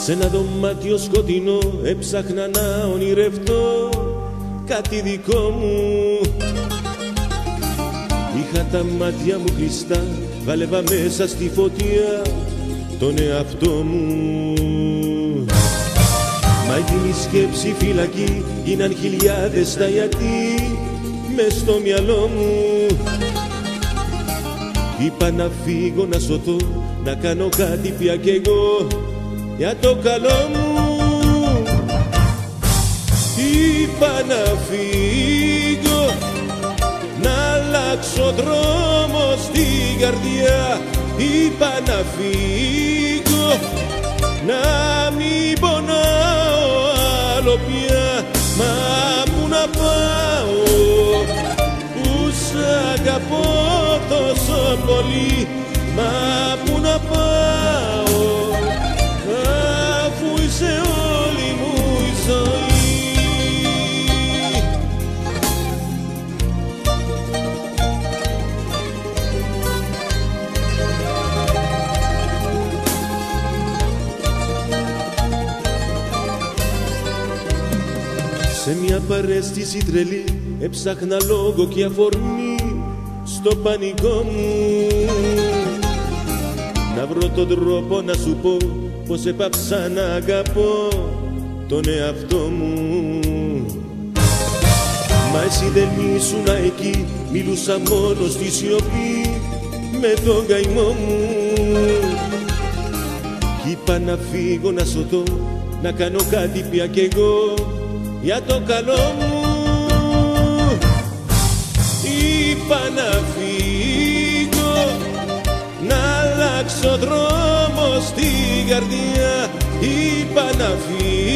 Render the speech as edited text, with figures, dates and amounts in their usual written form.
Σ' ένα δωμάτιο σκοτεινό έψαχνα να ονειρευτώ κάτι δικό μου. Είχα τα μάτια μου κλειστά, βάλευα μέσα στη φωτιά τον εαυτό μου. Μα εκείνη η σκέψη φυλακή, γίναν χιλιάδες τα γιατί μες στο μυαλό μου. Είπα να φύγω, να σωθώ, να κάνω κάτι πια κι εγώ για το καλό μου. Είπα να φύγω, να αλλάξω δρόμο στην καρδιά. Είπα να φύγω, να μην πονάω άλλο πια. Μα πού να πάω που σ' αγαπώ τόσο πολύ. Μα πού να πάω αφού είσαι όλη μου η ζωή. Σε μια παρέστηση τρελή έψαχνα λόγο και αφορμή στο πανικό μου. Να βρω τον τρόπο να σου πω πως έπαψα να αγαπώ τον εαυτό μου. Μα εσύ δεν ήσουνα εκεί, μιλούσα μόνο στη σιωπή με τον καημό μου. Κι είπα να φύγω, να σωθώ, να κάνω κάτι πια κι εγώ για το καλό μου. Είπα να φύγω, να αλλάξω δρόμο στην καρδιά. Είπα να φύγω,